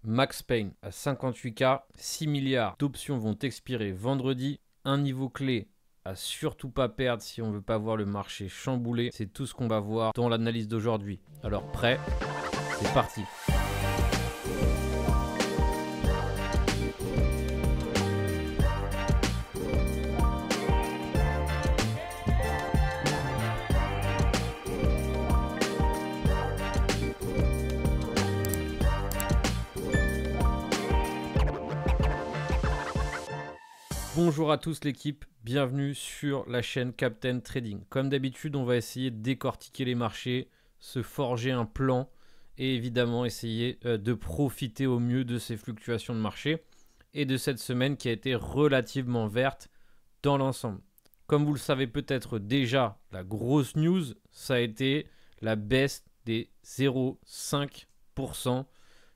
Max Payne à 58K, 6 milliards d'options vont expirer vendredi. Un niveau clé à surtout pas perdre si on veut pas voir le marché chambouler. C'est tout ce qu'on va voir dans l'analyse d'aujourd'hui. Alors prêt, c'est parti. Bonjour à tous l'équipe, bienvenue sur la chaîne Captain Trading. Comme d'habitude, on va essayer de décortiquer les marchés, se forger un plan et évidemment essayer de profiter au mieux de ces fluctuations de marché et de cette semaine qui a été relativement verte dans l'ensemble. Comme vous le savez peut-être déjà, la grosse news, ça a été la baisse des 0,5%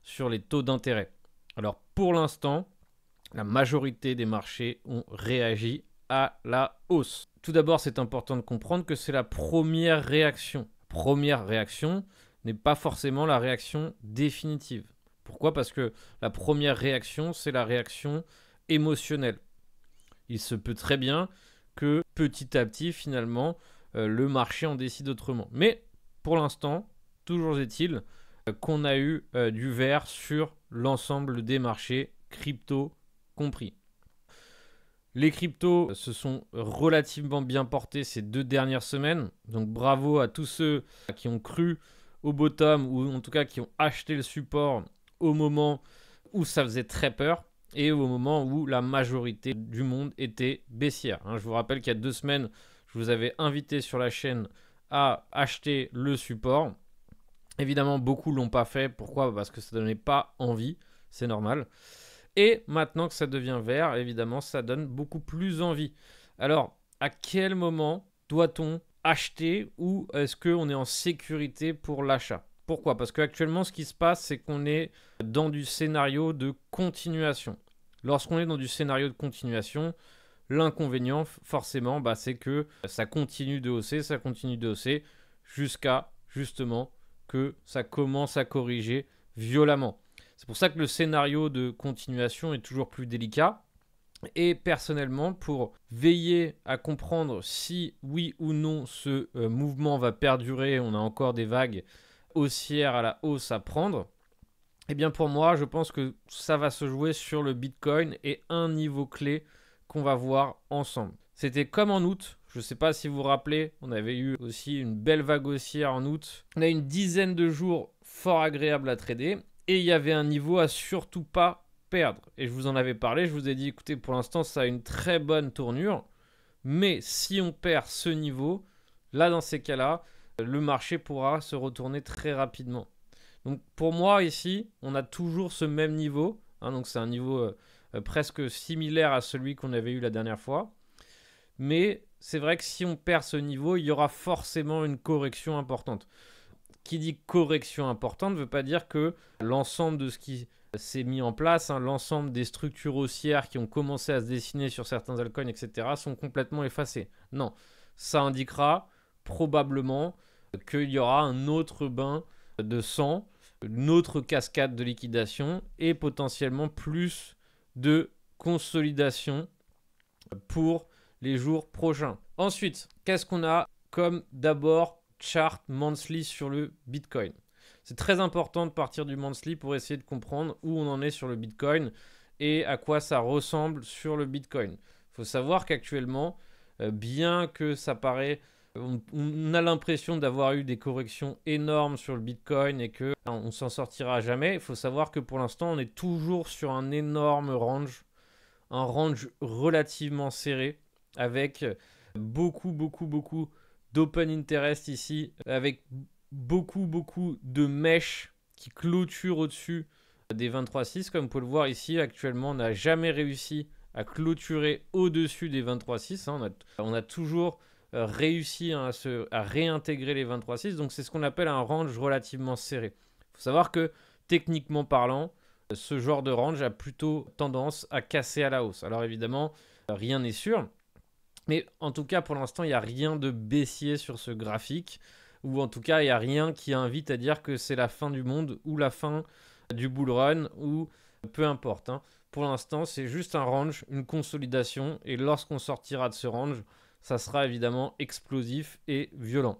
sur les taux d'intérêt. Alors pour l'instant, la majorité des marchés ont réagi à la hausse. Tout d'abord, c'est important de comprendre que c'est la première réaction. Première réaction n'est pas forcément la réaction définitive. Pourquoi ? Parce que la première réaction, c'est la réaction émotionnelle. Il se peut très bien que petit à petit, finalement, le marché en décide autrement. Mais pour l'instant, toujours est-il qu'on a eu du vert sur l'ensemble des marchés crypto compris. Les cryptos se sont relativement bien portés ces 2 dernières semaines. Donc bravo à tous ceux qui ont cru au bottom ou en tout cas qui ont acheté le support au moment où ça faisait très peur et au moment où la majorité du monde était baissière. Je vous rappelle qu'il y a 2 semaines, je vous avais invité sur la chaîne à acheter le support. Évidemment, beaucoup ne l'ont pas fait. Pourquoi ? Parce que ça ne donnait pas envie. C'est normal. Et maintenant que ça devient vert, évidemment, ça donne beaucoup plus envie. Alors, à quel moment doit-on acheter ou est-ce qu'on est en sécurité pour l'achat ? Pourquoi ? Parce qu'actuellement, ce qui se passe, c'est qu'on est dans du scénario de continuation. Lorsqu'on est dans du scénario de continuation, l'inconvénient, forcément, c'est que ça continue de hausser, jusqu'à, justement, que ça commence à corriger violemment. C'est pour ça que le scénario de continuation est toujours plus délicat. Et personnellement, pour veiller à comprendre si oui ou non ce mouvement va perdurer, on a encore des vagues haussières à la hausse à prendre, eh bien pour moi, je pense que ça va se jouer sur le Bitcoin et un niveau clé qu'on va voir ensemble. C'était comme en août. Je ne sais pas si vous vous rappelez, on avait eu aussi une belle vague haussière en août. On a une dizaine de jours fort agréables à trader. Et il y avait un niveau à surtout pas perdre. Et je vous en avais parlé, je vous ai dit, écoutez, pour l'instant, ça a une très bonne tournure. Mais si on perd ce niveau, là, dans ces cas-là, le marché pourra se retourner très rapidement. Donc, pour moi, ici, on a toujours ce même niveau. Donc, c'est un niveau presque similaire à celui qu'on avait eu la dernière fois. Mais c'est vrai que si on perd ce niveau, il y aura forcément une correction importante. Qui dit correction importante ne veut pas dire que l'ensemble de ce qui s'est mis en place, l'ensemble des structures haussières qui ont commencé à se dessiner sur certains altcoins, etc., sont complètement effacées. Non, ça indiquera probablement qu'il y aura un autre bain de sang, une autre cascade de liquidation et potentiellement plus de consolidation pour les jours prochains. Ensuite, qu'est-ce qu'on a comme d'abord chart monthly sur le Bitcoin. C'est très important de partir du monthly pour essayer de comprendre où on en est sur le Bitcoin et à quoi ça ressemble sur le Bitcoin. Il faut savoir qu'actuellement, bien que ça paraît, on a l'impression d'avoir eu des corrections énormes sur le Bitcoin et qu'on ne s'en sortira jamais. Il faut savoir que pour l'instant, on est toujours sur un énorme range, un range relativement serré avec beaucoup d'open interest ici, avec beaucoup de mèches qui clôturent au-dessus des 23,6. Comme vous pouvez le voir ici, actuellement, on n'a jamais réussi à clôturer au-dessus des 23,6. On a toujours réussi à réintégrer les 23,6. Donc, c'est ce qu'on appelle un range relativement serré. Il faut savoir que, techniquement parlant, ce genre de range a plutôt tendance à casser à la hausse. Alors, évidemment, rien n'est sûr. Mais en tout cas, pour l'instant, il n'y a rien de baissier sur ce graphique. Ou en tout cas, il n'y a rien qui invite à dire que c'est la fin du monde ou la fin du bull run ou peu importe, hein. Pour l'instant, c'est juste un range, une consolidation, et lorsqu'on sortira de ce range, ça sera évidemment explosif et violent.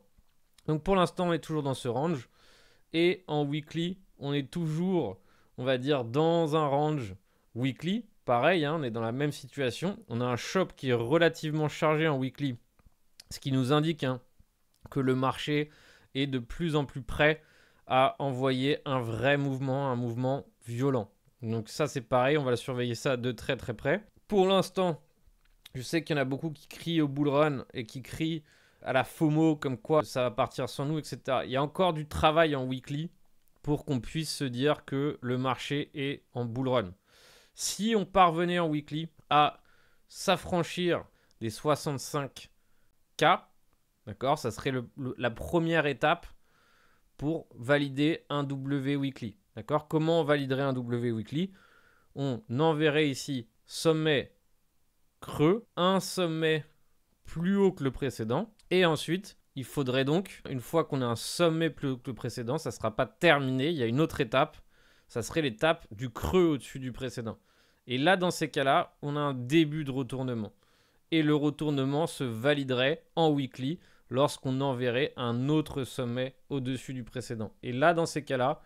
Donc pour l'instant, on est toujours dans ce range, et en weekly, on est toujours, on va dire, dans un range weekly. Pareil, hein, on est dans la même situation. On a un shop qui est relativement chargé en weekly, ce qui nous indique, hein, que le marché est de plus en plus prêt à envoyer un vrai mouvement, un mouvement violent. Donc ça, c'est pareil, on va surveiller ça de très très près. Pour l'instant, je sais qu'il y en a beaucoup qui crient au bull run et qui crient à la FOMO comme quoi ça va partir sans nous, etc. Il y a encore du travail en weekly pour qu'on puisse se dire que le marché est en bull run. Si on parvenait en weekly à s'affranchir des 65K, d'accord, ça serait la première étape pour valider un W weekly. D'accord, comment on validerait un W weekly? On enverrait ici sommet creux, un sommet plus haut que le précédent, et ensuite il faudrait donc, une fois qu'on a un sommet plus haut que le précédent, ça ne sera pas terminé, il y a une autre étape, ça serait l'étape du creux au-dessus du précédent. Et là, dans ces cas-là, on a un début de retournement. Et le retournement se validerait en weekly lorsqu'on enverrait un autre sommet au-dessus du précédent. Et là, dans ces cas-là,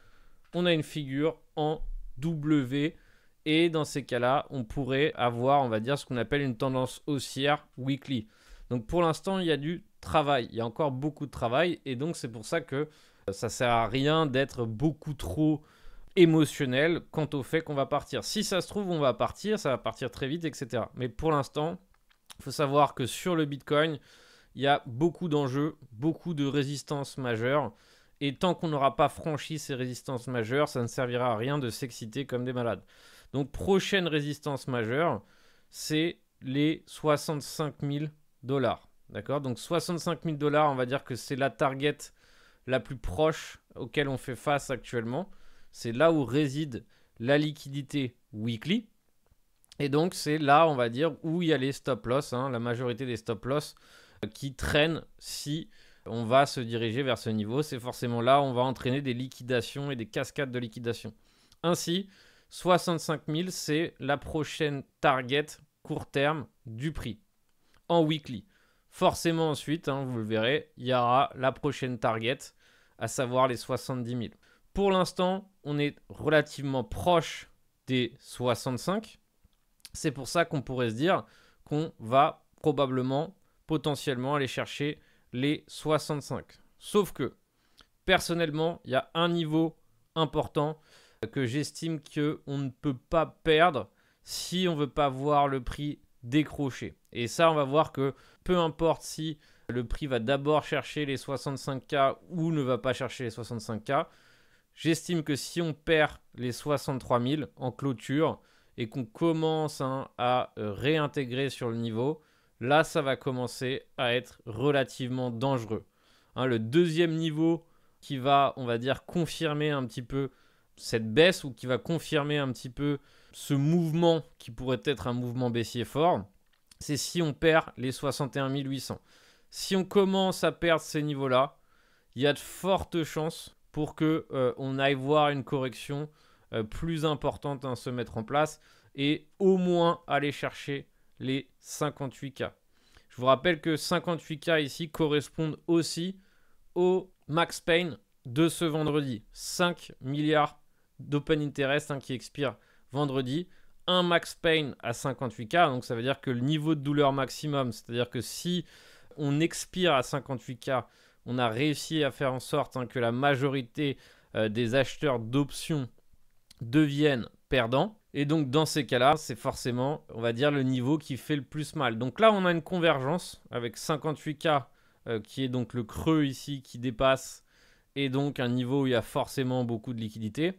on a une figure en W. Et dans ces cas-là, on pourrait avoir, on va dire, ce qu'on appelle une tendance haussière weekly. Donc pour l'instant, il y a du travail. Il y a encore beaucoup de travail. Et donc c'est pour ça que ça ne sert à rien d'être beaucoup trop émotionnel quant au fait qu'on va partir. Si ça se trouve, on va partir, ça va partir très vite, etc. Mais pour l'instant, il faut savoir que sur le Bitcoin, il y a beaucoup d'enjeux, beaucoup de résistances majeures. Et tant qu'on n'aura pas franchi ces résistances majeures, ça ne servira à rien de s'exciter comme des malades. Donc, prochaine résistance majeure, c'est les 65 000 $. D'accord? Donc, 65 000 $, on va dire que c'est la target la plus proche auquel on fait face actuellement. C'est là où réside la liquidité weekly. Et donc, c'est là, on va dire, où il y a les stop-loss, hein, la majorité des stop-loss qui traînent si on va se diriger vers ce niveau. C'est forcément là où on va entraîner des liquidations et des cascades de liquidation. Ainsi, 65 000, c'est la prochaine target court terme du prix en weekly. Forcément, ensuite, hein, vous le verrez, il y aura la prochaine target, à savoir les 70 000. Pour l'instant, on est relativement proche des 65. C'est pour ça qu'on pourrait se dire qu'on va probablement, potentiellement, aller chercher les 65. Sauf que, personnellement, il y a un niveau important que j'estime qu'on ne peut pas perdre si on ne veut pas voir le prix décrocher. Et ça, on va voir que peu importe si le prix va d'abord chercher les 65K ou ne va pas chercher les 65K, j'estime que si on perd les 63 000 en clôture et qu'on commence à réintégrer sur le niveau, là, ça va commencer à être relativement dangereux. Le deuxième niveau qui va, on va dire, confirmer un petit peu cette baisse ou qui va confirmer un petit peu ce mouvement qui pourrait être un mouvement baissier fort, c'est si on perd les 61 800. Si on commence à perdre ces niveaux-là, il y a de fortes chances pour qu'on aille voir une correction plus importante se mettre en place et au moins aller chercher les 58K. Je vous rappelle que 58K ici correspondent aussi au max pain de ce vendredi. 5 milliards d'open interest qui expire vendredi. Un max pain à 58K, donc ça veut dire que le niveau de douleur maximum, c'est-à-dire que si on expire à 58K, on a réussi à faire en sorte que la majorité des acheteurs d'options deviennent perdants. Et donc dans ces cas-là, c'est forcément, on va dire, le niveau qui fait le plus mal. Donc là, on a une convergence avec 58K qui est donc le creux ici qui dépasse et donc un niveau où il y a forcément beaucoup de liquidité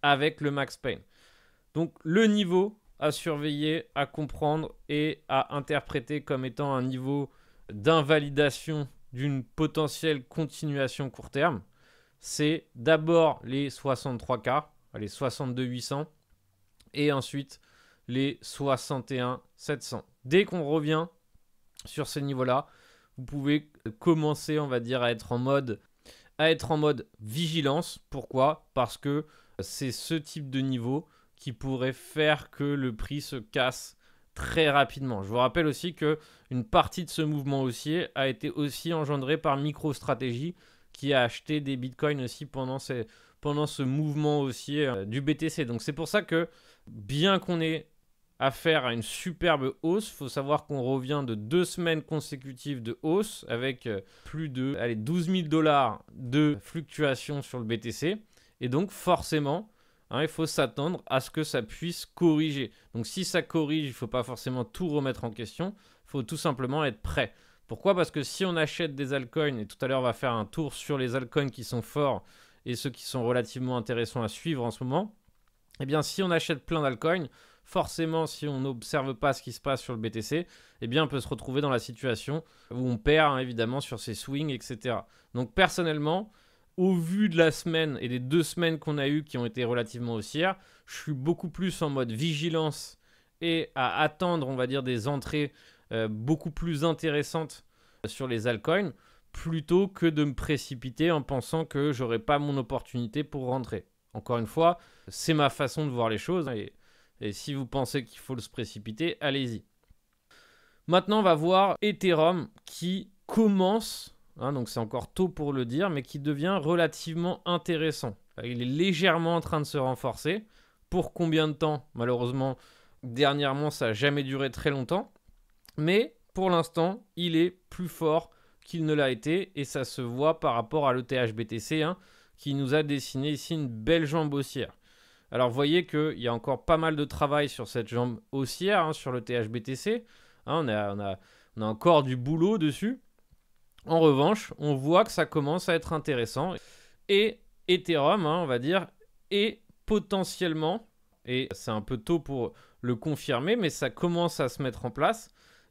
avec le max pain. Donc le niveau à surveiller, à comprendre et à interpréter comme étant un niveau d'invalidation d'une potentielle continuation court terme, c'est d'abord les 63K, les 62 800 et ensuite les 61 700. Dès qu'on revient sur ces niveaux-là, vous pouvez commencer, on va dire, à être en mode vigilance. Pourquoi ? Parce que c'est ce type de niveau qui pourrait faire que le prix se casse très rapidement. Je vous rappelle aussi qu'une partie de ce mouvement haussier a été aussi engendrée par MicroStrategy qui a acheté des bitcoins aussi pendant ce mouvement haussier du BTC. Donc c'est pour ça que bien qu'on ait affaire à une superbe hausse, il faut savoir qu'on revient de 2 semaines consécutives de hausse avec plus de 12 000 $ de fluctuations sur le BTC. Et donc forcément, il faut s'attendre à ce que ça puisse corriger. Donc si ça corrige, il ne faut pas forcément tout remettre en question. Il faut tout simplement être prêt. Pourquoi ? Parce que si on achète des altcoins, et tout à l'heure on va faire un tour sur les altcoins qui sont forts et ceux qui sont relativement intéressants à suivre en ce moment, eh bien si on achète plein d'altcoins, forcément si on n'observe pas ce qui se passe sur le BTC, eh bien on peut se retrouver dans la situation où on perd évidemment sur ses swings, etc. Donc personnellement, au vu de la semaine et des 2 semaines qu'on a eues qui ont été relativement haussières, je suis beaucoup plus en mode vigilance et à attendre, on va dire, des entrées beaucoup plus intéressantes sur les altcoins plutôt que de me précipiter en pensant que j'aurai pas mon opportunité pour rentrer. Encore une fois, c'est ma façon de voir les choses et si vous pensez qu'il faut se précipiter, allez-y. Maintenant, on va voir Ethereum qui commence... donc c'est encore tôt pour le dire, mais qui devient relativement intéressant. Il est légèrement en train de se renforcer. Pour combien de temps ? Malheureusement, dernièrement, ça n'a jamais duré très longtemps. Mais pour l'instant, il est plus fort qu'il ne l'a été. Et ça se voit par rapport à l'ETH-BTC, qui nous a dessiné ici une belle jambe haussière. Alors, vous voyez qu'il y a encore pas mal de travail sur cette jambe haussière, sur l'ETH-BTC. On a encore du boulot dessus. En revanche, on voit que ça commence à être intéressant. Et Ethereum, on va dire, est potentiellement, et c'est un peu tôt pour le confirmer, mais ça commence à se mettre en place,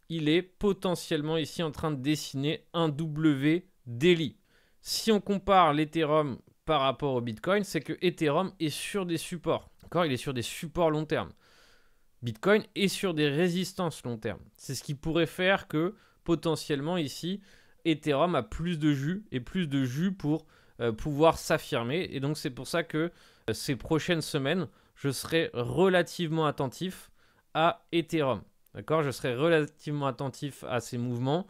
il est potentiellement ici en train de dessiner un W daily. Si on compare l'Ethereum par rapport au Bitcoin, c'est que Ethereum est sur des supports. D'accord ? Il est sur des supports long terme. Bitcoin est sur des résistances long terme. C'est ce qui pourrait faire que potentiellement ici, Ethereum a plus de jus pour pouvoir s'affirmer. Et donc, c'est pour ça que ces prochaines semaines, je serai relativement attentif à Ethereum. D'accord ? Je serai relativement attentif à ces mouvements.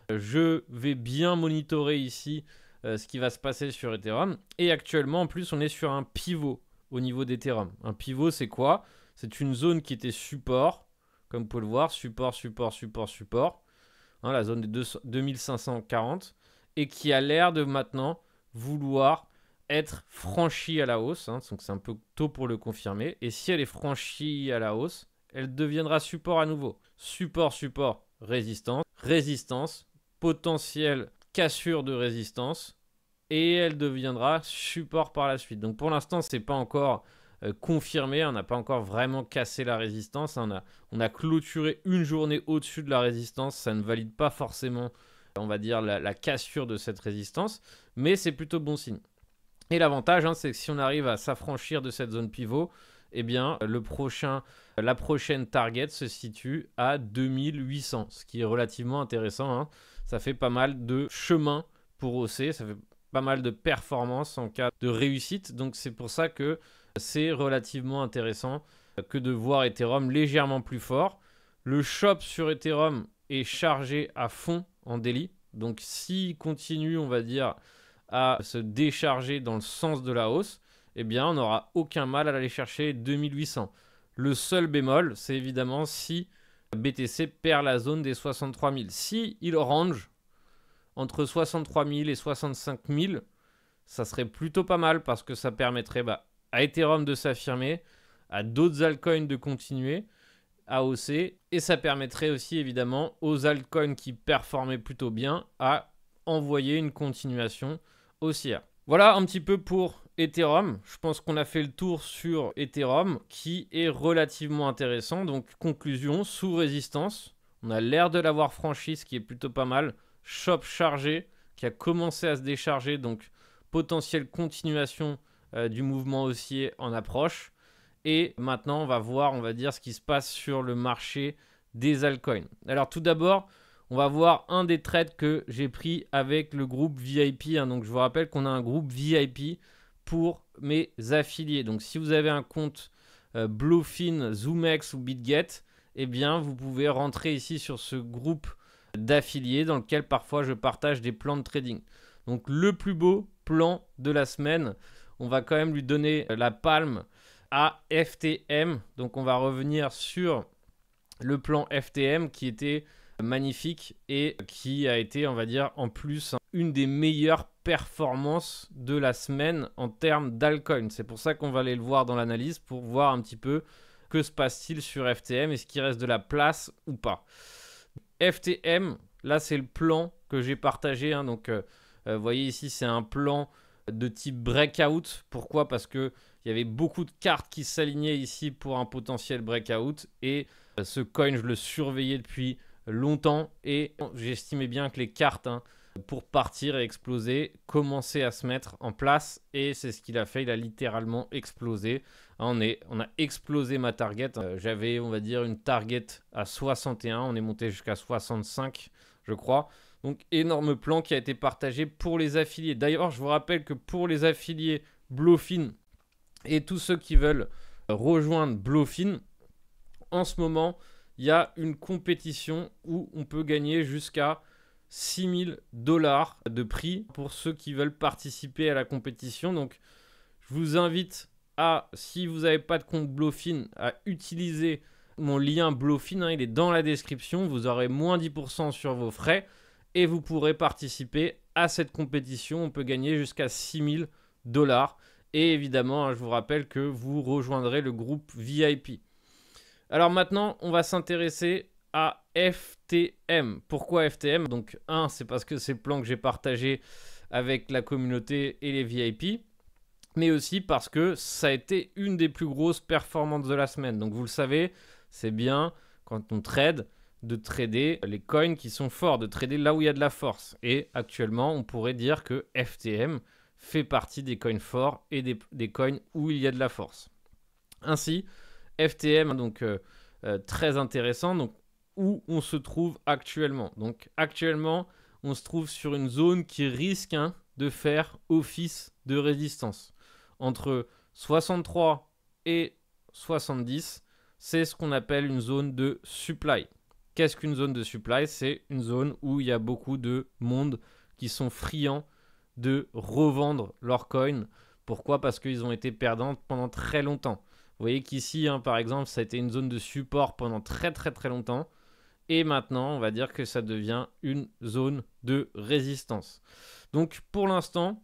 Je vais bien monitorer ici ce qui va se passer sur Ethereum. Et actuellement, en plus, on est sur un pivot au niveau d'Ethereum. Un pivot, c'est quoi ? C'est une zone qui était support. Comme vous pouvez le voir, support. La zone des 2540, et qui a l'air de maintenant vouloir être franchie à la hausse. Donc c'est un peu tôt pour le confirmer. Et si elle est franchie à la hausse, elle deviendra support à nouveau. Support, résistance, potentielle cassure de résistance, et elle deviendra support par la suite. Donc pour l'instant, c'est pas encore confirmé, on n'a pas encore vraiment cassé la résistance, on a clôturé une journée au-dessus de la résistance, ça ne valide pas forcément, on va dire, la cassure de cette résistance, mais c'est plutôt bon signe. Et l'avantage, c'est que si on arrive à s'affranchir de cette zone pivot, eh bien la prochaine target se situe à 2800, ce qui est relativement intéressant. Ça fait pas mal de chemin pour hausser, ça fait pas mal de performance en cas de réussite, donc c'est pour ça que c'est relativement intéressant que de voir Ethereum légèrement plus fort. Le shop sur Ethereum est chargé à fond en daily. Donc s'il continue, on va dire, à se décharger dans le sens de la hausse, eh bien on n'aura aucun mal à aller chercher 2800. Le seul bémol, c'est évidemment si BTC perd la zone des 63 000. Si il range entre 63 000 et 65 000, ça serait plutôt pas mal parce que ça permettrait à Ethereum de s'affirmer, à d'autres altcoins de continuer à hausser, et ça permettrait aussi évidemment aux altcoins qui performaient plutôt bien à envoyer une continuation haussière. Voilà un petit peu pour Ethereum. Je pense qu'on a fait le tour sur Ethereum qui est relativement intéressant. Donc conclusion, sous résistance, on a l'air de l'avoir franchi, ce qui est plutôt pas mal. Shop chargé qui a commencé à se décharger, donc potentielle continuation du mouvement haussier en approche. Et maintenant, on va voir, on va dire, ce qui se passe sur le marché des altcoins. Alors tout d'abord, on va voir un des trades que j'ai pris avec le groupe VIP. Donc je vous rappelle qu'on a un groupe VIP pour mes affiliés. Donc si vous avez un compte Bluefin, ZoomX ou BitGet, eh bien vous pouvez rentrer ici sur ce groupe d'affiliés dans lequel parfois je partage des plans de trading. Donc le plus beau plan de la semaine, on va quand même lui donner la palme à FTM. Donc on va revenir sur le plan FTM qui était magnifique et qui a été, on va dire, en plus une des meilleures performances de la semaine en termes d'altcoin. C'est pour ça qu'on va aller le voir dans l'analyse pour voir un petit peu que se passe-t-il sur FTM, est-ce qu'il reste de la place ou pas. FTM, là c'est le plan que j'ai partagé, hein, donc vous voyez ici c'est un plan de type breakout. Pourquoi? Parce qu'il y avait beaucoup de cartes qui s'alignaient ici pour un potentiel breakout et ce coin je le surveillais depuis longtemps et j'estimais bien que les cartes pour partir et exploser commençaient à se mettre en place et c'est ce qu'il a fait, il a littéralement explosé. On a explosé ma target, j'avais on va dire une target à 61, on est monté jusqu'à 65 je crois. Donc énorme plan qui a été partagé pour les affiliés. D'ailleurs je vous rappelle que pour les affiliés Bluefin et tous ceux qui veulent rejoindre Bluefin, en ce moment il y a une compétition où on peut gagner jusqu'à 6 000 $ de prix pour ceux qui veulent participer à la compétition. Donc je vous invite à, si vous n'avez pas de compte Bluefin, à utiliser mon lien Bluefin, il est dans la description, vous aurez moins 10% sur vos frais et vous pourrez participer à cette compétition. On peut gagner jusqu'à 6 000 $. Et évidemment, je vous rappelle que vous rejoindrez le groupe VIP. Alors maintenant, on va s'intéresser à FTM. Pourquoi FTM? Donc c'est parce que c'est le plan que j'ai partagé avec la communauté et les VIP, mais aussi parce que ça a été une des plus grosses performances de la semaine. Donc vous le savez, c'est bien quand on trade de trader les coins qui sont forts, de trader là où il y a de la force. Et actuellement, on pourrait dire que FTM fait partie des coins forts et des coins où il y a de la force. Ainsi, FTM, donc très intéressant, donc où on se trouve actuellement. Donc actuellement, on se trouve sur une zone qui risque de faire office de résistance. Entre 63 et 70, c'est ce qu'on appelle une zone de supply. Qu'est-ce qu'une zone de supply? C'est une zone où il y a beaucoup de monde qui sont friands de revendre leurs coins. Pourquoi? Parce qu'ils ont été perdants pendant très longtemps. Vous voyez qu'ici, par exemple, ça a été une zone de support pendant très longtemps. Et maintenant, on va dire que ça devient une zone de résistance. Donc, pour l'instant,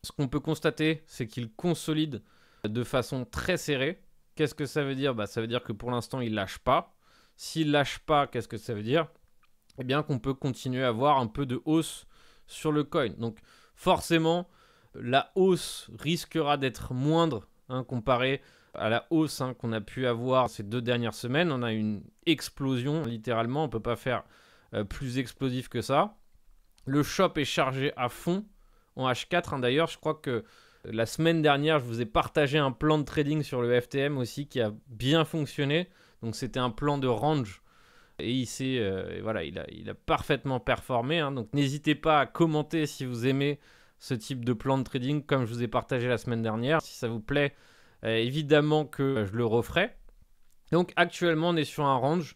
ce qu'on peut constater, c'est qu'il consolide de façon très serrée. Qu'est-ce que ça veut dire? Ça veut dire que pour l'instant, il ne lâche pas. S'il ne lâche pas, qu'est-ce que ça veut dire? Eh bien, qu'on peut continuer à avoir un peu de hausse sur le coin. Donc, forcément, la hausse risquera d'être moindre comparé à la hausse qu'on a pu avoir ces 2 dernières semaines. On a une explosion, littéralement. On ne peut pas faire plus explosif que ça. Le shop est chargé à fond en H4. D'ailleurs, je crois que la semaine dernière, je vous ai partagé un plan de trading sur le FTM aussi qui a bien fonctionné. Donc, c'était un plan de range. Et il a parfaitement performé. Donc, n'hésitez pas à commenter si vous aimez ce type de plan de trading comme je vous ai partagé la semaine dernière. Si ça vous plaît, évidemment que je le referai. Donc actuellement on est sur un range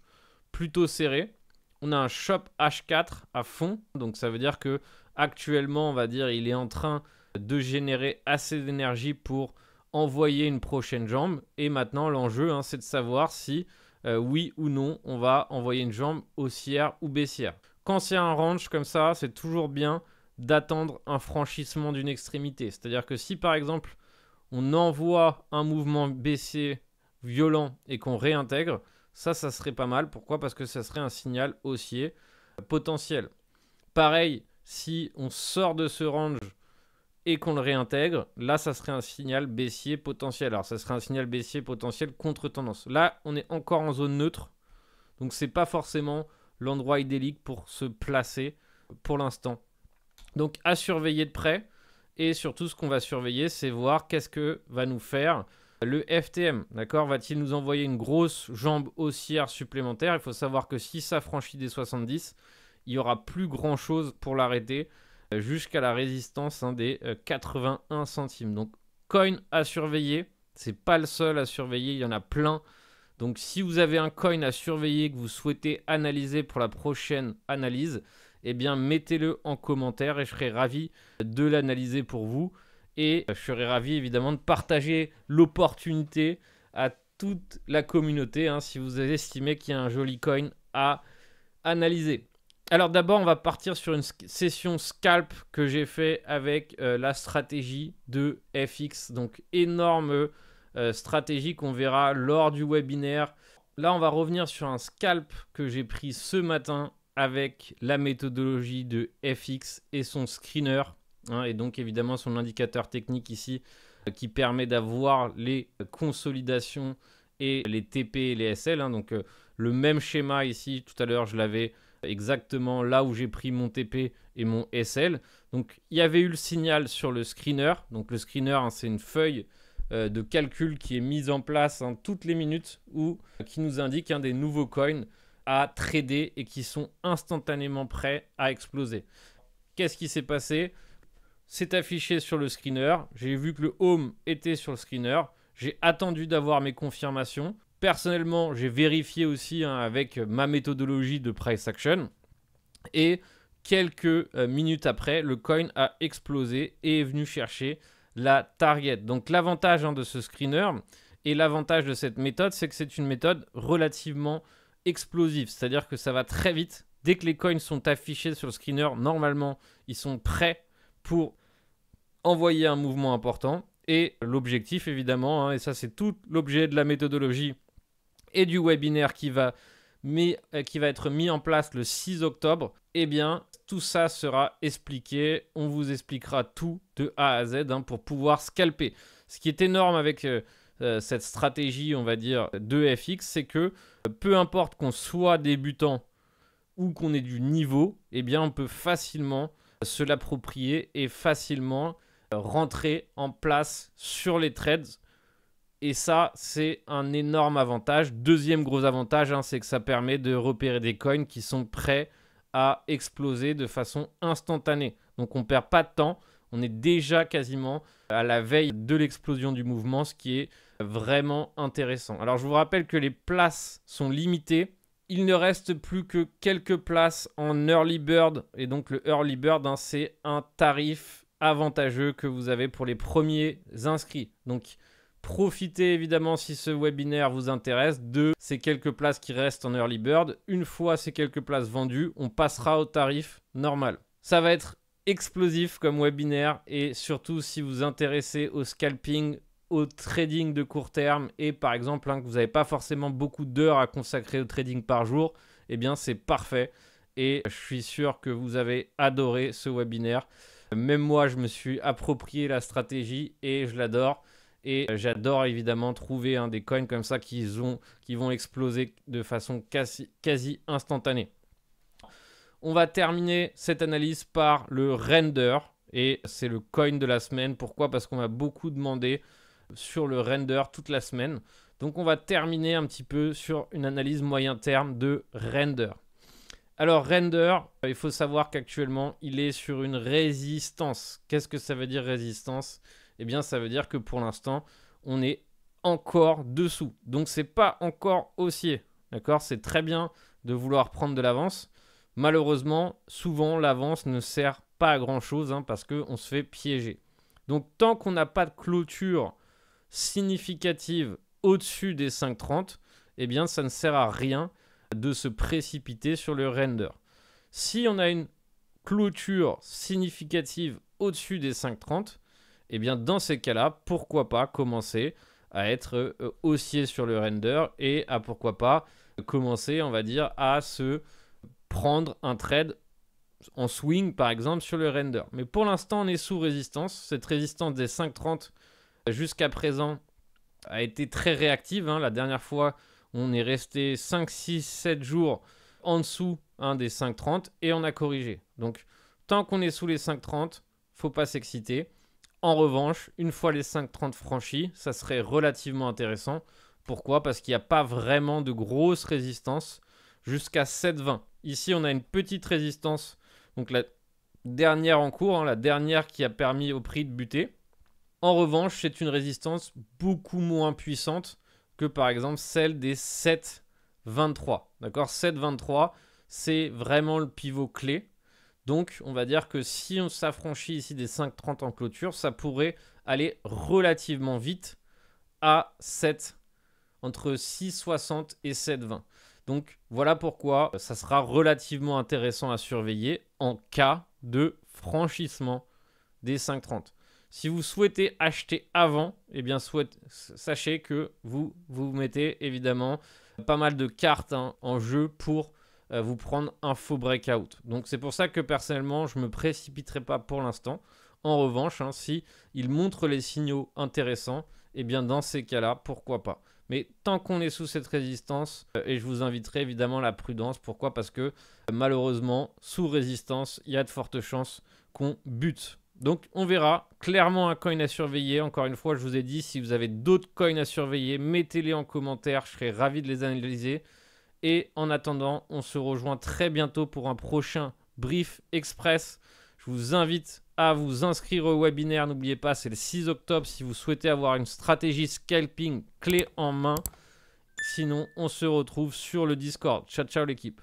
plutôt serré. On a un shop H4 à fond. Donc ça veut dire que actuellement on va dire il est en train de générer assez d'énergie pour envoyer une prochaine jambe. Et maintenant l'enjeu c'est de savoir si oui ou non on va envoyer une jambe haussière ou baissière. Quand c'est un range comme ça, c'est toujours bien d'attendre un franchissement d'une extrémité. C'est-à-dire que si par exemple on envoie un mouvement baissier violent et qu'on réintègre, ça serait pas mal. Pourquoi? Parce que ça serait un signal haussier potentiel. Pareil, si on sort de ce range et qu'on le réintègre, là ça serait un signal baissier potentiel. Alors ça serait un signal baissier potentiel contre tendance. Là on est encore en zone neutre, donc c'est pas forcément l'endroit idyllique pour se placer pour l'instant. Donc à surveiller de près. Et surtout, ce qu'on va surveiller, c'est voir qu'est-ce que va nous faire le FTM. D'accord? Va-t-il nous envoyer une grosse jambe haussière supplémentaire? Il faut savoir que si ça franchit des 70, il n'y aura plus grand-chose pour l'arrêter jusqu'à la résistance des 81 centimes. Donc coin à surveiller. C'est pas le seul à surveiller, il y en a plein. Donc si vous avez un coin à surveiller que vous souhaitez analyser pour la prochaine analyse, eh bien mettez-le en commentaire et je serai ravi de l'analyser pour vous. Et je serai ravi évidemment de partager l'opportunité à toute la communauté si vous estimez qu'il y a un joli coin à analyser. Alors d'abord, on va partir sur une session scalp que j'ai fait avec la stratégie de FX. Donc énorme stratégie qu'on verra lors du webinaire. Là, on va revenir sur un scalp que j'ai pris ce matin avec la méthodologie de FX et son screener. Et donc évidemment son indicateur technique ici qui permet d'avoir les consolidations et les TP et les SL. Donc le même schéma ici, tout à l'heure je l'avais exactement là où j'ai pris mon TP et mon SL. Donc il y avait eu le signal sur le screener. Donc le screener, c'est une feuille de calcul qui est mise en place toutes les minutes ou qui nous indique des nouveaux coins à trader et qui sont instantanément prêts à exploser. Qu'est-ce qui s'est passé ? C'est affiché sur le screener. J'ai vu que le home était sur le screener. J'ai attendu d'avoir mes confirmations. Personnellement, j'ai vérifié aussi avec ma méthodologie de price action. Et quelques minutes après, le coin a explosé et est venu chercher la target. Donc l'avantage de ce screener et l'avantage de cette méthode, c'est que c'est une méthode relativement explosive. C'est-à-dire que ça va très vite. Dès que les coins sont affichés sur le screener, normalement, ils sont prêts pour envoyer un mouvement important. Et l'objectif, évidemment, et ça c'est tout l'objet de la méthodologie et du webinaire qui va être mis en place le 6 octobre, eh bien, tout ça sera expliqué. On vous expliquera tout de A à Z pour pouvoir scalper. Ce qui est énorme avec cette stratégie, on va dire, de FX, c'est que peu importe qu'on soit débutant ou qu'on ait du niveau, eh bien, on peut facilement se l'approprier et facilement rentrer en place sur les trades. Et ça, c'est un énorme avantage. Deuxième gros avantage, c'est que ça permet de repérer des coins qui sont prêts à exploser de façon instantanée. Donc on ne perd pas de temps. On est déjà quasiment à la veille de l'explosion du mouvement, ce qui est vraiment intéressant. Alors je vous rappelle que les places sont limitées. Il ne reste plus que quelques places en early bird. Et donc le early bird, c'est un tarif avantageux que vous avez pour les premiers inscrits. Donc profitez évidemment si ce webinaire vous intéresse de ces quelques places qui restent en early bird. Une fois ces quelques places vendues, on passera au tarif normal. Ça va être explosif comme webinaire et surtout si vous vous intéressez au scalping, au trading de court terme et par exemple que vous n'avez pas forcément beaucoup d'heures à consacrer au trading par jour, eh bien c'est parfait et je suis sûr que vous avez adoré ce webinaire. Même moi, je me suis approprié la stratégie et je l'adore. Et j'adore évidemment trouver des coins comme ça qui vont exploser de façon quasi instantanée. On va terminer cette analyse par le render. Et c'est le coin de la semaine. Pourquoi ? Parce qu'on m'a beaucoup demandé sur le render toute la semaine. Donc on va terminer un petit peu sur une analyse moyen terme de render. Alors render, il faut savoir qu'actuellement, il est sur une résistance. Qu'est-ce que ça veut dire résistance ? Eh bien, ça veut dire que pour l'instant, on est encore dessous. Donc, ce n'est pas encore haussier. D'accord ? C'est très bien de vouloir prendre de l'avance. Malheureusement, souvent, l'avance ne sert pas à grand-chose parce qu'on se fait piéger. Donc, tant qu'on n'a pas de clôture significative au-dessus des 5,30, eh bien, ça ne sert à rien de se précipiter sur le render. Si on a une clôture significative au-dessus des 5,30, eh bien, dans ces cas-là, pourquoi pas commencer à être haussier sur le render et à pourquoi pas commencer, on va dire, à se prendre un trade en swing, par exemple, sur le render. Mais pour l'instant, on est sous résistance. Cette résistance des 5,30 jusqu'à présent a été très réactive. La dernière fois, on est resté 5, 6, 7 jours en dessous des 5,30 et on a corrigé. Donc, tant qu'on est sous les 5,30, faut pas s'exciter. En revanche, une fois les 5,30 franchis, ça serait relativement intéressant. Pourquoi ? Parce qu'il n'y a pas vraiment de grosse résistance jusqu'à 7,20. Ici, on a une petite résistance, donc la dernière en cours, la dernière qui a permis au prix de buter. En revanche, c'est une résistance beaucoup moins puissante que par exemple celle des 7,23. D'accord, 7,23, c'est vraiment le pivot clé. Donc, on va dire que si on s'affranchit ici des 5,30 en clôture, ça pourrait aller relativement vite à 7, entre 6,60 et 7,20. Donc, voilà pourquoi ça sera relativement intéressant à surveiller en cas de franchissement des 5,30. Si vous souhaitez acheter avant, eh bien sachez que vous mettez évidemment pas mal de cartes en jeu pour vous prendre un faux breakout. Donc c'est pour ça que personnellement, je ne me précipiterai pas pour l'instant. En revanche, si il montre les signaux intéressants, eh bien dans ces cas-là, pourquoi pas. Mais tant qu'on est sous cette résistance, et je vous inviterai évidemment à la prudence. Pourquoi? Parce que malheureusement, sous résistance, il y a de fortes chances qu'on bute. Donc on verra, clairement un coin à surveiller. Encore une fois, je vous ai dit, si vous avez d'autres coins à surveiller, mettez-les en commentaire, je serai ravi de les analyser. Et en attendant, on se rejoint très bientôt pour un prochain Brief Express. Je vous invite à vous inscrire au webinaire. N'oubliez pas, c'est le 6 octobre si vous souhaitez avoir une stratégie scalping clé en main. Sinon, on se retrouve sur le Discord. Ciao, ciao l'équipe.